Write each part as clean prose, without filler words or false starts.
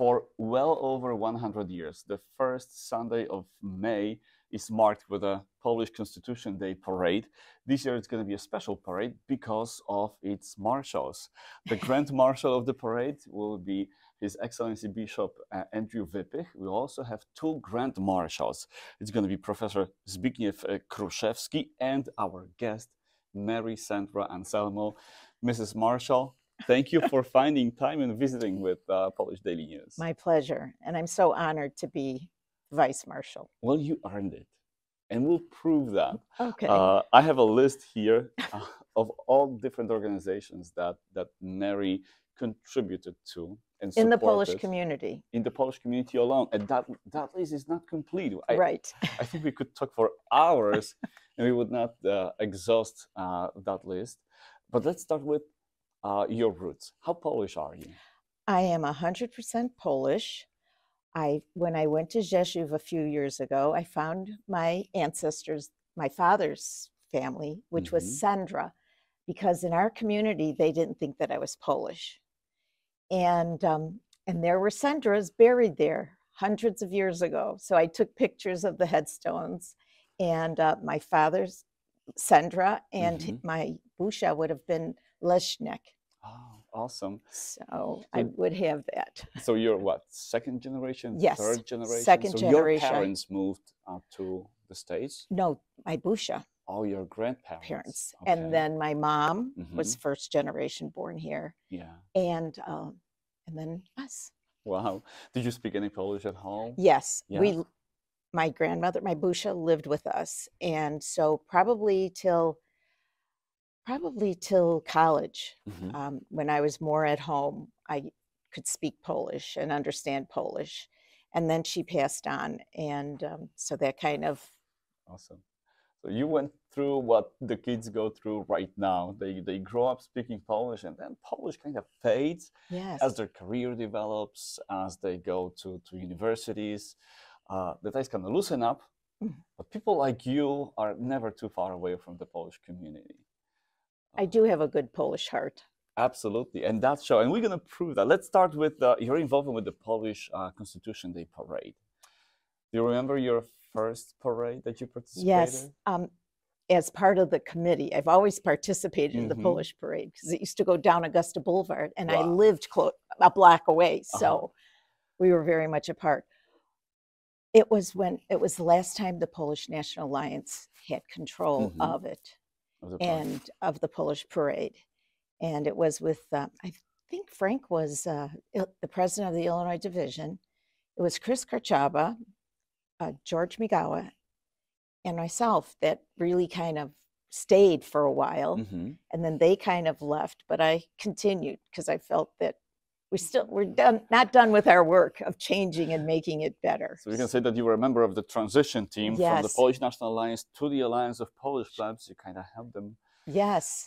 For well over 100 years, the first Sunday of May is marked with a Polish Constitution Day parade. This year it's going to be a special parade because of its marshals. The Grand Marshal of the parade will be His Excellency Bishop Andrew Wypych. We also have two Grand Marshals. It's going to be Professor Zbigniew Kruszewski and our guest, Mary Sendra Anselmo. Mrs. Marshal, thank you for finding time and visiting with Polish Daily News. My pleasure. And I'm so honored to be Vice Marshal. Well, you earned it. And we'll prove that. Okay. I have a list here of all different organizations that Mary contributed to and supported. In the Polish community. In the Polish community alone. And that list is not complete. Right. I think we could talk for hours and we would not exhaust that list. But let's start with your roots. How Polish are you? I am 100% Polish. When I went to Rzeszów a few years ago, I found my ancestors, my father's family, which was Sendra, because in our community, they didn't think that I was Polish. And there were Sendras buried there hundreds of years ago. So I took pictures of the headstones, and my father's Sendra and my Busha would have been Lesznek. Oh, awesome. So I would have that. So you're what, second generation? Yes. Third generation? Second generation. Your parents moved to the States? No, my Busha. Oh, your grandparents. Okay. And then my mom was first generation born here. Yeah. And then us. Wow. Did you speak any Polish at home? Yes. Yeah. My grandmother, my Busha, lived with us. And so probably till college, when I was more at home, I could speak Polish and understand Polish. And then she passed on. And so that kind of... Awesome. So you went through what the kids go through right now. They grow up speaking Polish, and then Polish kind of fades as their career develops, as they go to universities. The ties kind of loosen up, but people like you are never too far away from the Polish community. I do have a good Polish heart. Absolutely, and that's show. And we're going to prove that. Let's start with your involvement with the Polish Constitution Day parade. Do you remember your first parade that you participated Yes, as part of the committee. I've always participated in the Polish parade because it used to go down Augusta Boulevard, and I lived a block away, so we were very much apart. It was the last time the Polish National Alliance had control of it. And of the Polish parade. And it was with, I think Frank was the president of the Illinois division. It was Chris Karchaba, George Migawa, and myself that really kind of stayed for a while. And then they kind of left, but I continued because I felt that we're not done with our work of changing and making it better. So you can say that you were a member of the transition team from the Polish National Alliance to the Alliance of Polish Clubs. You kind of helped them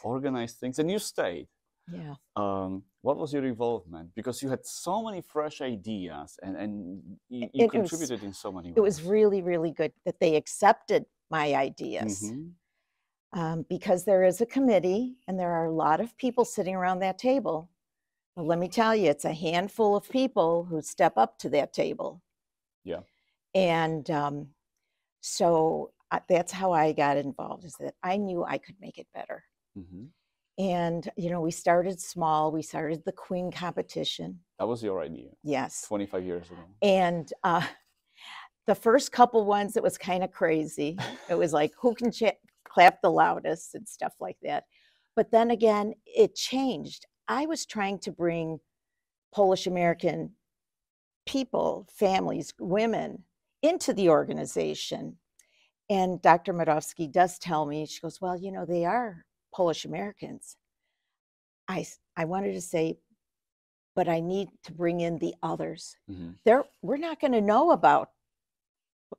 organize things, and you stayed. Yeah. What was your involvement? Because you had so many fresh ideas, and you contributed in so many ways. It was really, really good that they accepted my ideas. Because there is a committee, and there are a lot of people sitting around that table. Well, let me tell you, it's a handful of people who step up to that table. Yeah. And so that's how I got involved, is that I knew I could make it better. And, we started small. We started the Queen competition. That was your idea? Yes. 25 years ago. And the first couple ones, it was kind of crazy. It was like, who can clap the loudest and stuff like that. But then again, it changed. I was trying to bring Polish American people, families, women into the organization. And Dr. Madowski does tell me, she goes, well, they are Polish Americans. I wanted to say, but I need to bring in the others. We're not going to know about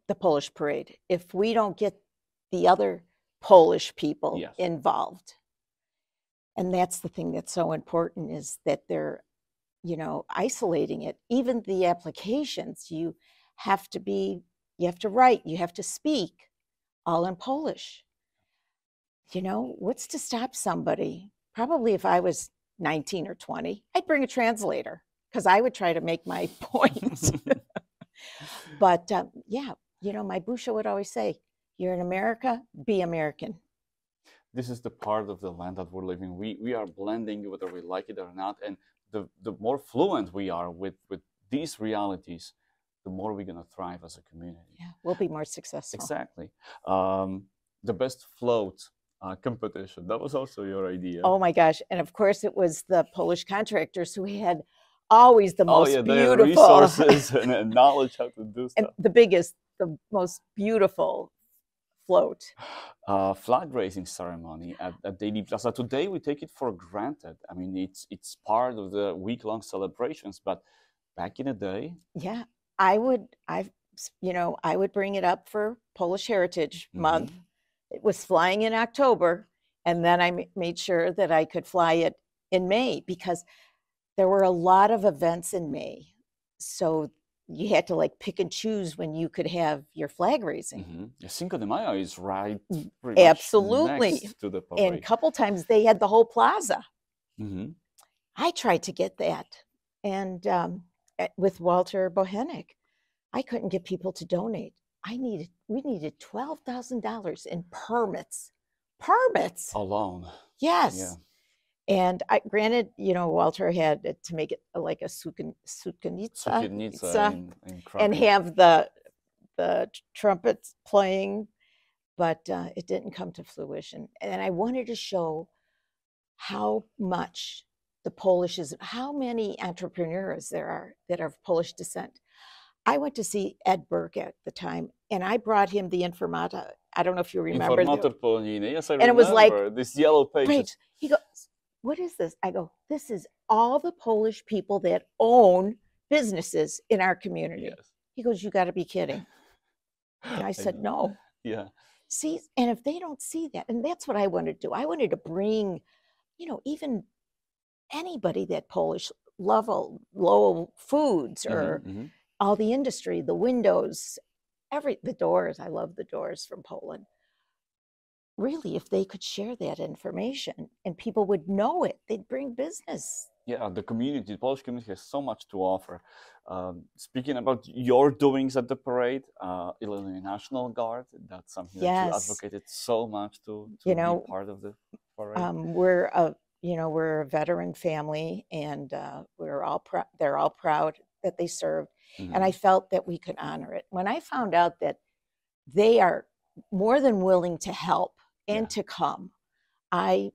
the Polish parade if we don't get the other Polish people involved. And that's the thing that's so important, is that they're, isolating it. Even the applications, you have to write, you have to speak, all in Polish. What's to stop somebody? Probably if I was 19 or 20, I'd bring a translator, because I would try to make my point. But yeah, you know, my Busha would always say, you're in America, be American. This is the part of the land that we're living. We are blending, whether we like it or not. And the more fluent we are with these realities, the more we're going to thrive as a community. Yeah, we'll be more successful. Exactly. The best float competition, that was also your idea. Oh my gosh. And of course, it was the Polish contractors who had always the most they beautiful had resources and knowledge how to do stuff. And the most beautiful float. Flag raising ceremony at Daily Plaza. Today we take it for granted. I mean, it's part of the week-long celebrations, but back in the day, yeah, I would bring it up for Polish Heritage Month. It was flying in October, and then I made sure that I could fly it in May, because there were a lot of events in May. So you had to like pick and choose when you could have your flag raising. Cinco de Mayo is right absolutely next to the parade. And a couple times they had the whole plaza. I tried to get that, and with Walter Bohenik, I couldn't get people to donate. We needed $12,000 in permits alone. Yes. Yeah. And granted, you know, Walter had to make it like a sukienica and have the trumpets playing, but it didn't come to fruition. And I wanted to show how much how many entrepreneurs there are that are of Polish descent. I went to see Ed Burke at the time, and I brought him the Informata. I don't know if you remember. Polonijne. Yes, I remember. And it was like this yellow pages. He goes, what is this? I go, this is all the Polish people that own businesses in our community. Yes. He goes, you got to be kidding. And I said, no. Yeah. See, and if they don't see that, and that's what I wanted to do. I wanted to bring, you know, even anybody that Polish Lowell Foods or all the industry, the windows, the doors. I love the doors from Poland. Really, if they could share that information and people would know it, they'd bring business. Yeah, the Polish community has so much to offer. Speaking about your doings at the parade, Illinois National Guard, that's something that you advocated so much to be part of the parade. We're a veteran family, and they're all proud that they served. And I felt that we could honor it. When I found out that they are more than willing to help and to come, I,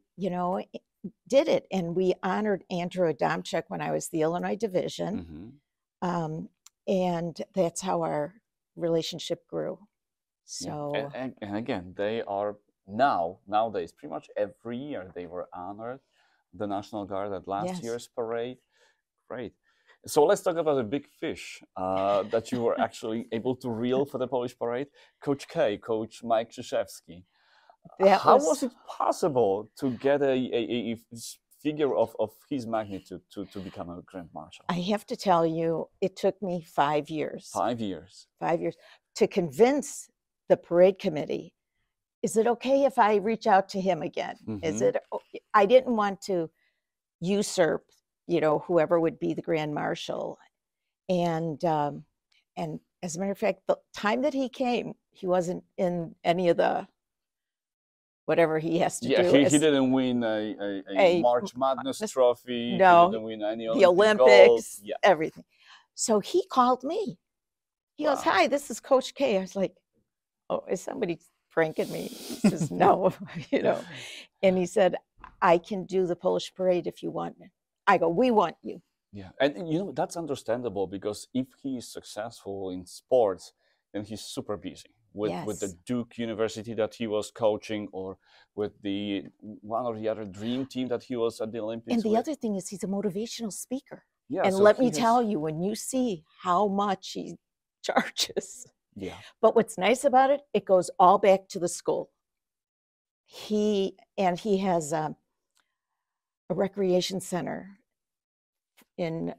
did it. And we honored Andrew Adamczyk when I was the Illinois division. And that's how our relationship grew. So, and again, they are nowadays, pretty much every year they were honored, the National Guard at last year's parade. Great. So let's talk about the big fish that you were actually able to reel for the Polish parade. Coach Mike Krzyzewski. How was it possible to get a figure of his magnitude to become a Grand Marshal? I have to tell you, it took me 5 years. 5 years. 5 years to convince the parade committee, is it okay if I reach out to him again? I didn't want to usurp, whoever would be the Grand Marshal. And as a matter of fact, the time that he came, he wasn't in any of the whatever he has to do. Yeah, he didn't win a March Madness trophy. No, he didn't win any the Olympics, gold. Everything. So he called me. He goes, "Hi, this is Coach K." I was like, "Oh, is somebody pranking me?" He says, "No," And he said, "I can do the Polish parade if you want me." I go, "We want you." Yeah, and that's understandable, because if he is successful in sports, then he's super busy with the Duke University that he was coaching, or with the one or the other dream team that he was at the Olympics. And the other thing is, he's a motivational speaker. Yeah, and so let me tell you, when you see how much he charges, but what's nice about it, it goes all back to the school. He has a recreation center in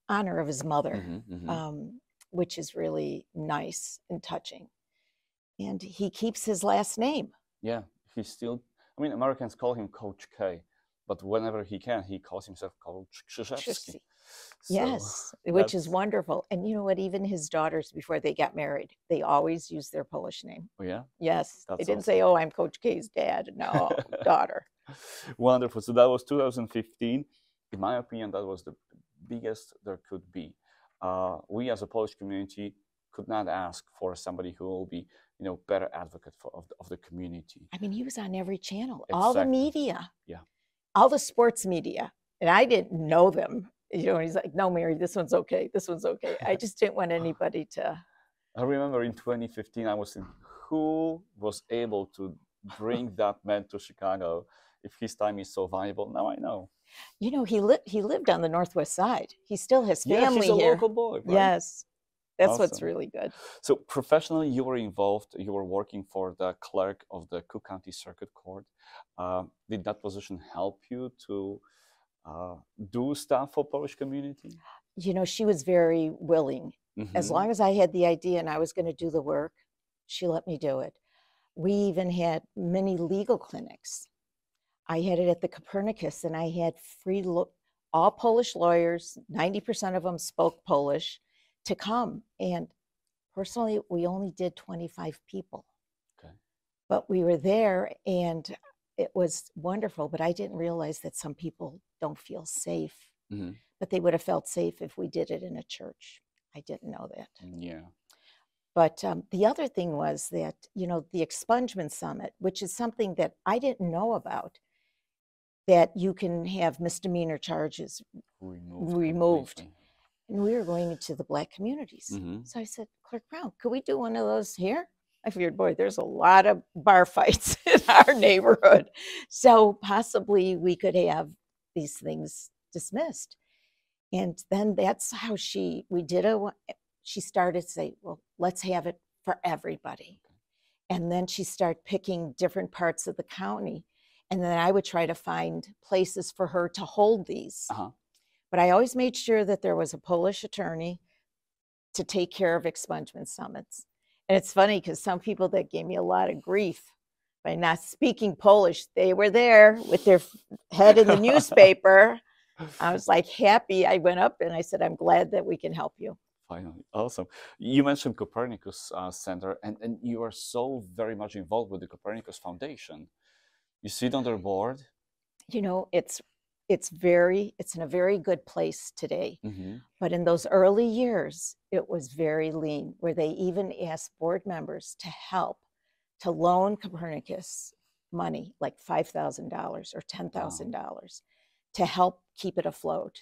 honor of his mother, which is really nice and touching. And he keeps his last name. Yeah, he's still, Americans call him Coach K, but whenever he can, he calls himself Coach Krzyżewski. So yes, which is wonderful. And you know what? Even his daughters, before they got married, they always use their Polish name. Oh, yeah? Yes. That's They didn't awesome. say, oh, I'm Coach K's dad. No, daughter. Wonderful. So that was 2015. In my opinion, that was the biggest there could be. We as a Polish community could not ask for somebody who will be, better advocate of the community. I mean, he was on every channel, all the media. Yeah. All the sports media. And I didn't know them. He's like, no, Mary, this one's okay. This one's okay. I just didn't want anybody to. I remember in 2015, I was thinking, who was able to bring that man to Chicago if his time is so valuable? Now I know. He lived on the Northwest Side. He still has family he's a here. Local boy, right? Yes. That's Awesome. What's really good. So professionally, you were involved. You were working for the clerk of the Cook County Circuit Court. Did that position help you to do stuff for Polish community? She was very willing. Mm-hmm. As long as I had the idea and I was going to do the work, she let me do it. We even had many legal clinics. I had it at the Copernicus, and I had free, all Polish lawyers, 90% of them spoke Polish, to come. And personally, we only did 25 people. Okay. But we were there, and it was wonderful. But I didn't realize that some people don't feel safe. Mm-hmm. But they would have felt safe if we did it in a church. I didn't know that. Yeah. But the other thing was that, the expungement summit, which is something that I didn't know about, that you can have misdemeanor charges removed. And we were going into the Black communities. Mm-hmm. So I said, Clerk Brown, could we do one of those here? I figured, boy, there's a lot of bar fights in our neighborhood. So possibly we could have these things dismissed. And then that's how she started to say, well, let's have it for everybody. And then she started picking different parts of the county. And then I would try to find places for her to hold these. Uh-huh. But I always made sure that there was a Polish attorney to take care of expungement summits. And it's funny because some people that gave me a lot of grief by not speaking Polish, they were there with their head in the newspaper. I was like happy. I went up and I said, I'm glad that we can help you. Finally. Awesome. You mentioned Copernicus Center, and you are so very much involved with the Copernicus Foundation. You sit on their board. It's in a very good place today. Mm-hmm. But in those early years, it was very lean, where they even asked board members to help to loan Copernicus money, like $5,000 or $10,000, to help keep it afloat.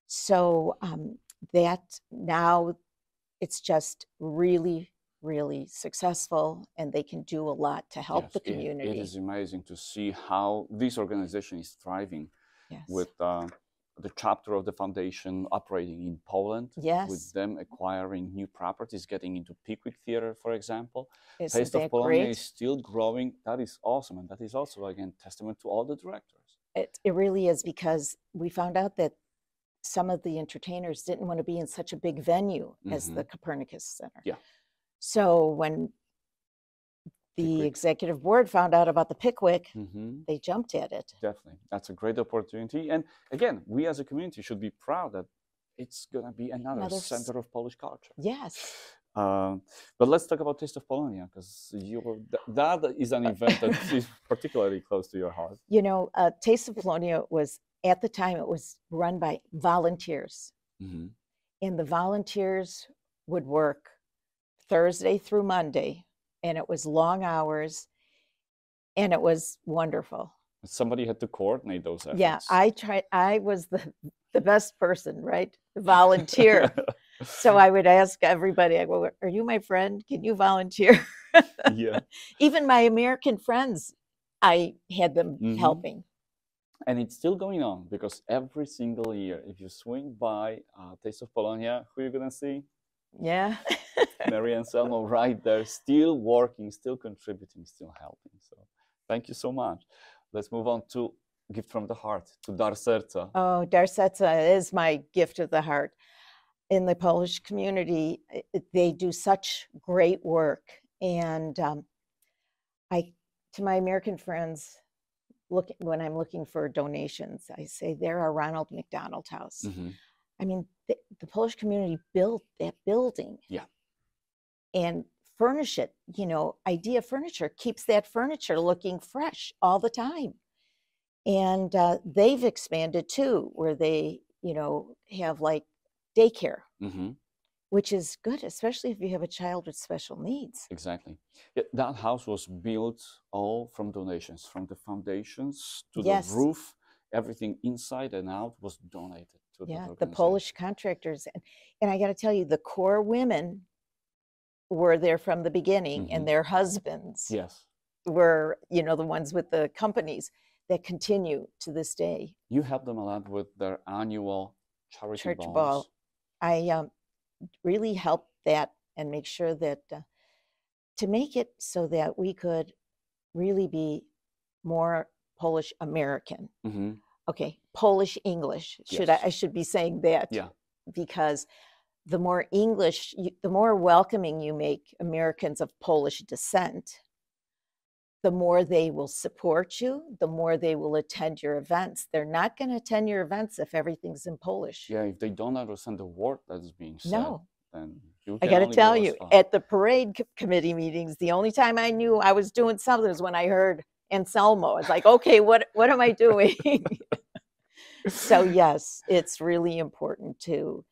So that now it's just really, really successful, and they can do a lot to help the community. It is amazing to see how this organization is thriving. Yes. With the chapter of the foundation operating in Poland, yes. with them acquiring new properties, getting into Pickwick Theater, for example. Isn't Taste of Polonia great? Is still growing. That is awesome, and that is also, again, testament to all the directors. It really is, because we found out that some of the entertainers didn't want to be in such a big venue as the Copernicus Center. Yeah. So when the executive board found out about the Pickwick, they jumped at it. Definitely. That's a great opportunity. And again, we as a community should be proud that it's going to be another center of Polish culture. Yes. But let's talk about Taste of Polonia, because that is an event that is particularly close to your heart. Taste of Polonia was, at the time, it was run by volunteers. And the volunteers would work Thursday through Monday. And it was long hours, and it was wonderful. Somebody had to coordinate those efforts. Yeah, I was the best person, right? The volunteer. So I would ask everybody, I go, are you my friend? Can you volunteer? Yeah. Even my American friends, I had them helping. And it's still going on, because every single year, if you swing by Taste of Polonia, who are you going to see? Yeah. Mary Anselmo right there, still working, still contributing, still helping. So thank you so much. Let's move on to Gift from the Heart, to Dar Serca. Oh, Dar Serca is my gift of the heart. In the Polish community, they do such great work. And to my American friends, when I'm looking for donations, I say they're our Ronald McDonald House. I mean, the Polish community built that building. Yeah. And furnish it, you know, Idea Furniture keeps that furniture looking fresh all the time. And they've expanded too, where they, you know, have like daycare, which is good, especially if you have a child with special needs. Exactly. Yeah, that house was built all from donations, from the foundations to Yes. the roof. Everything inside and out was donated to the Polish contractors. And I got to tell you, the core women were there from the beginning, and their husbands yes. were, you know, the ones with the companies that continue to this day. You help them a lot with their annual charity Church balls. ball. I really help that and make sure that to make it so that we could really be more Polish American. Okay, Polish English. Yes. I should be saying that. Yeah. Because the more English, the more welcoming you make Americans of Polish descent, the more they will support you, the more they will attend your events. They're not going to attend your events if everything's in Polish. Yeah, if they don't understand the word that's being said, no. then you I can got to only tell go as you, far. at the parade committee meetings, the only time I knew I was doing something was when I heard Anselmo. I was like, okay, what am I doing? So yes, it's really important to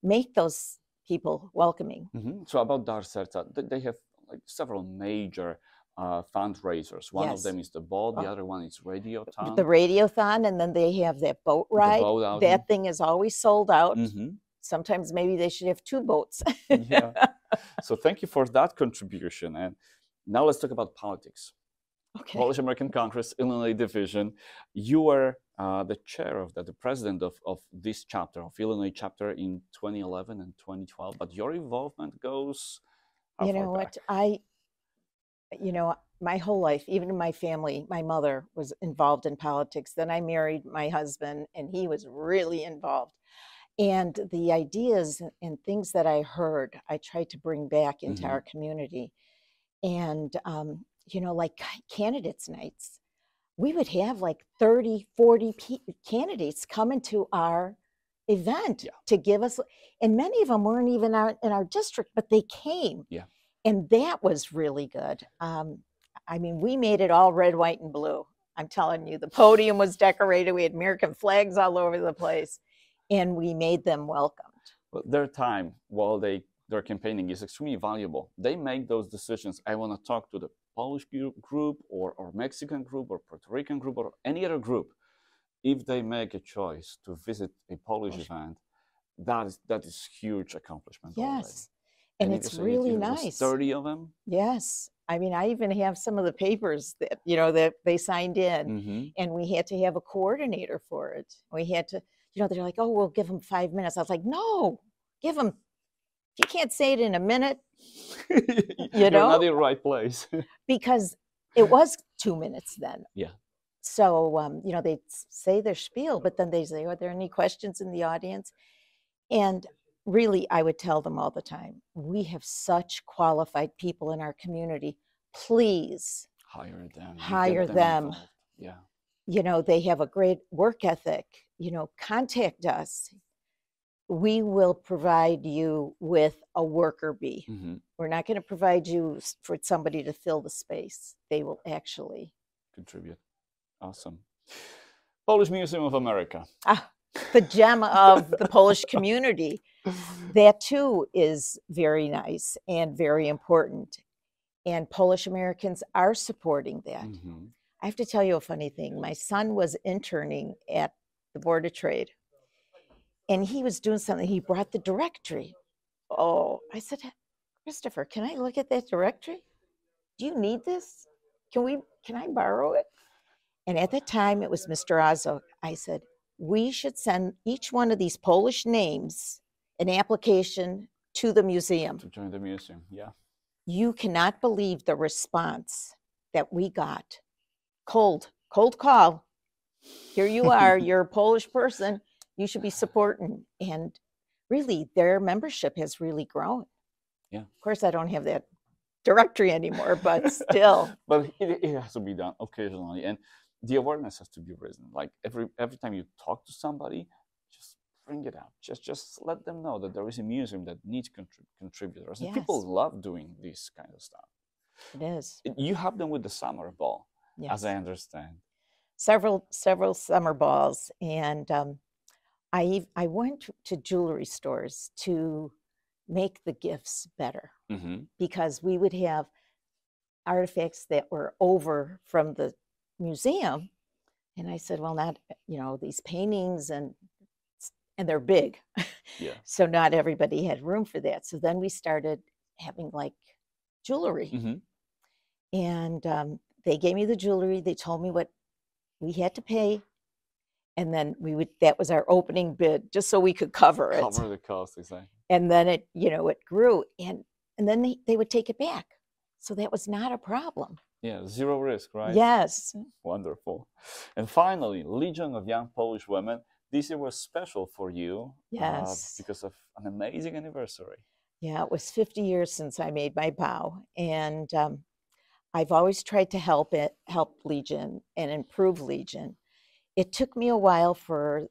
make those people welcoming. So about Dar Serca, they have like several major fundraisers. One of Yes. them is the boat, the other one is Radiothon. The Radiothon, and then they have that boat ride. boat outing. That thing is always sold out. Mhm. Sometimes maybe they should have two boats. Yeah. So thank you for that contribution. And now let's talk about politics. Okay. Polish American Congress, Illinois Division. You were the chair of that, the president of this chapter, of Illinois chapter in 2011 and 2012. But your involvement goes how You far know back? what? You know, my whole life, even in my family, my mother was involved in politics. Then I married my husband, and he was really involved. And the ideas and things that I heard, I tried to bring back into our community. And, you know, like candidates nights, we would have like 30, 40 candidates coming to our event to give us, and many of them weren't even in our district, but they came. Yeah. And that was really good. I mean, we made it all red, white, and blue. I'm telling you, the podium was decorated. We had American flags all over the place, and we made them welcomed. Well, their time while they're campaigning is extremely valuable. They make those decisions. I want to talk to the Polish group or Mexican group or Puerto Rican group or any other group. If they make a choice to visit a Polish event, that is huge accomplishment. Yes. Already. And it's really nice. 30 of them? Yes. I mean, I even have some of the papers that, you know, that they signed in, and we had to have a coordinator for it. We had to, you know, they're like, oh, we'll give them 5 minutes. I was like, no, give them, if you can't say it in a minute, You're not in the right place. Because it was 2 minutes then. Yeah. So, you know, they say their spiel, but then they say, are there any questions in the audience? And really, I would tell them all the time, we have such qualified people in our community. Please hire them. Hire them. Involved. Yeah. You know, they have a great work ethic. You know, contact us. We will provide you with a worker bee. We're not going to provide you for somebody to fill the space. They will actually contribute. Awesome. Polish Museum of America. The gem of the Polish community. That too is very nice and very important. And Polish Americans are supporting that. I have to tell you a funny thing. My son was interning at the Board of Trade, and he was doing something. He brought the directory. Oh, I said, Christopher, can I look at that directory? Do you need this? Can I borrow it? And at that time, it was Mr. Ozok. I said, we should send each one of these Polish names an application to the museum. To join the museum, yeah. You cannot believe the response that we got. Cold call. Here you are, you're a Polish person, you should be supporting. And really, their membership has really grown. Yeah. Of course, I don't have that directory anymore, but still. But it has to be done occasionally. And the awareness has to be risen. Like every time you talk to somebody, just bring it up. Just let them know that there is a museum that needs contributors. And Yes. people love doing this kind of stuff. It is. You help them with the summer ball, Yes. as I understand. Several summer balls, and I went to jewelry stores to make the gifts better, because we would have artifacts that were over from the museum, and I said, well, not, you know, these paintings, and they're big, Yeah. so not everybody had room for that. So then we started having like jewelry, and they gave me the jewelry. They told me what we had to pay, and then that was our opening bid, just so we could cover it. Cover the cost, exactly. And then it, you know, it grew, and then they would take it back. So that was not a problem. Yeah, zero risk, right? Yes. Wonderful. And finally, Legion of Young Polish Women. This year was special for you. Yes. Because of an amazing anniversary. Yeah, it was 50 years since I made my vow, and I've always tried to help Legion and improve Legion. It took me a while for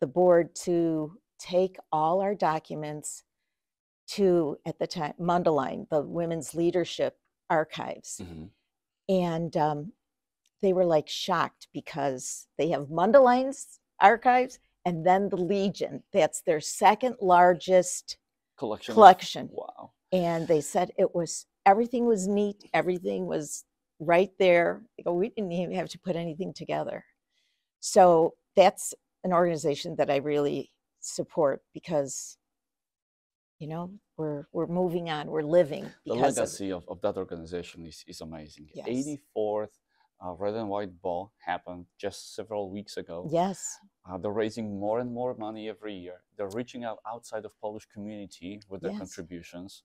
the board to take all our documents to, at the time, Mundaline, the Women's Leadership Archives. And they were like shocked, because they have Mundaline's archives and then the Legion. That's their second largest collection. Wow. And they said everything was neat, everything was right there. They go, we didn't even have to put anything together. So that's an organization that I really support, because, you know, we're moving on, we're living. The legacy of that organization is amazing. Yes. 84th Red and White Ball happened just several weeks ago. Yes. They're raising more and more money every year. They're reaching out outside of Polish community with their Yes. contributions.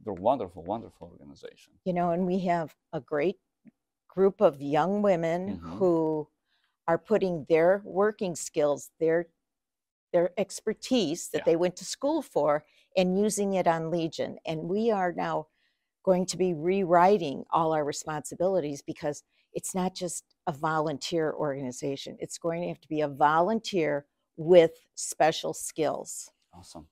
They're wonderful, wonderful organization. You know, and we have a great group of young women who are putting their working skills, their expertise that they went to school for, and using it on Legion. And we are now going to be rewriting all our responsibilities, because it's not just a volunteer organization. It's going to have to be a volunteer with special skills. Awesome.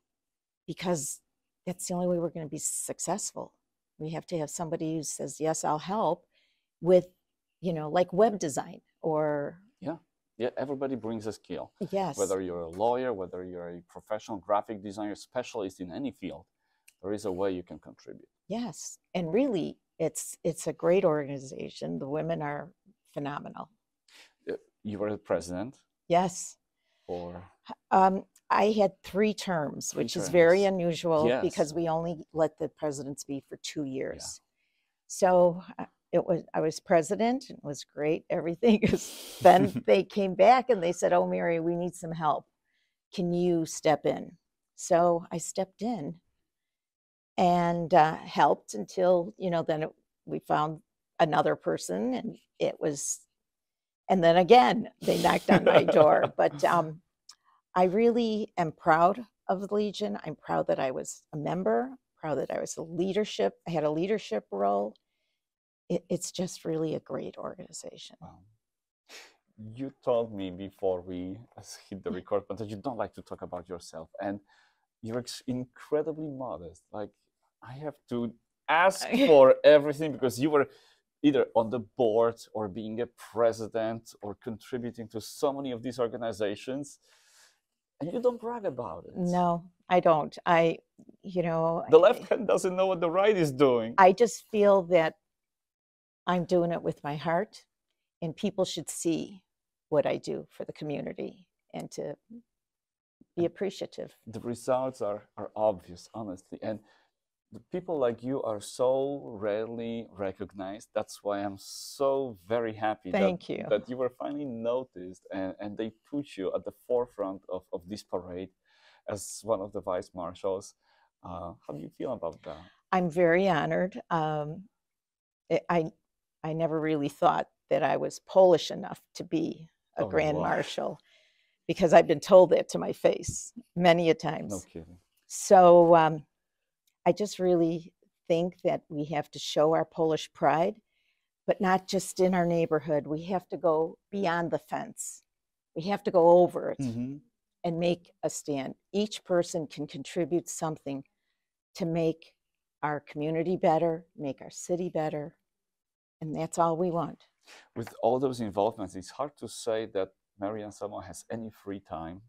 Because that's the only way we're going to be successful. We have to have somebody who says, yes, I'll help with, you know, like web design or... Yeah, everybody brings a skill. Yes. Whether you're a lawyer, whether you're a professional graphic designer, specialist in any field, there is a way you can contribute. Yes. And really, it's a great organization. The women are phenomenal. You were the president? Yes. Or? I had 3 terms, which is very unusual, because we only let the presidents be for 2 years. Yeah. So I was president, and it was great, everything. Then they came back and they said, oh, Mary, we need some help. Can you step in? So I stepped in and helped until, you know, then we found another person, and then again, they knocked on my door. But I really am proud of the Legion. I'm proud that I was a member, proud that I had a leadership role. It's just really a great organization. Wow. You told me before we hit the record button that you don't like to talk about yourself, and you're incredibly modest. Like, I have to ask for everything, because you were either on the board or being a president or contributing to so many of these organizations, and you don't brag about it. No, I don't. The left hand doesn't know what the right is doing. I just feel that I'm doing it with my heart, and people should see what I do for the community and to be appreciative. The results are obvious, honestly. And the people like you are so rarely recognized. That's why I'm so very happy that you were finally noticed, and they put you at the forefront of this parade as one of the vice marshals. How do you feel about that? I'm very honored. I never really thought that I was Polish enough to be a Grand Marshal, because I've been told that to my face many a times. No kidding. So I just really think that we have to show our Polish pride, but not just in our neighborhood. We have to go beyond the fence. We have to go over it and make a stand. Each person can contribute something to make our community better, make our city better, and that's all we want. With all those involvements, it's hard to say that Mary Anselmo has any free time.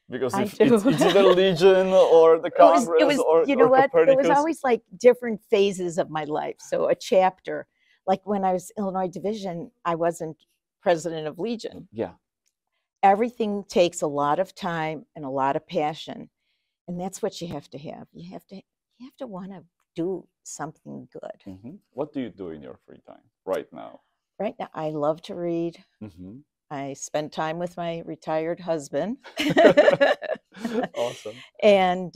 Because if it's either Legion or the Congress or you know what? Copernicus. It was always like different phases of my life. So a chapter, like when I was Illinois Division, I wasn't president of Legion. Yeah. Everything takes a lot of time and a lot of passion, and that's what you have to have. You have to want to do something good. What do you do in your free time right now? Right now, I love to read. I spend time with my retired husband. Awesome. And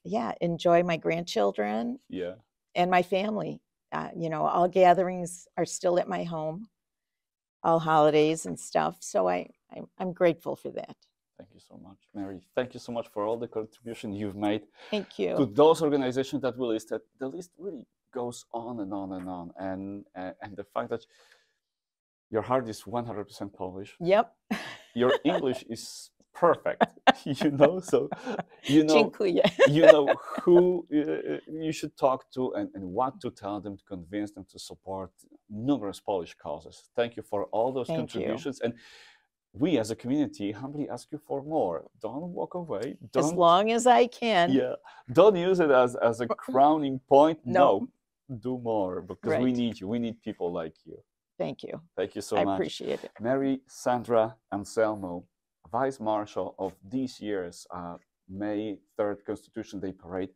yeah, enjoy my grandchildren. Yeah. And my family. You know, all gatherings are still at my home, all holidays and stuff. So I'm grateful for that. Thank you so much, Mary. Thank you so much for all the contribution you've made. Thank you. To those organizations that we listed. The list really goes on and on and on. And the fact that your heart is 100% Polish. Yep. Your English is perfect, you know, so you know, Dziękuję. you know who you should talk to and what to tell them to convince them to support numerous Polish causes. Thank you for all those contributions. And we as a community humbly ask you for more. Don't walk away. As long as I can. Yeah. Don't use it as a crowning point. No. Do more, because we need you. We need people like you. Thank you. Thank you so much. I appreciate it. Mary Sendra Anselmo, Vice Marshal of this year's May 3rd Constitution Day Parade,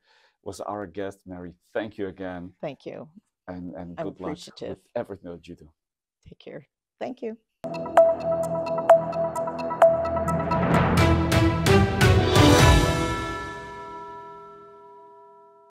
was our guest. Mary, thank you again. Thank you. And good luck with everything that you do. Take care. Thank you.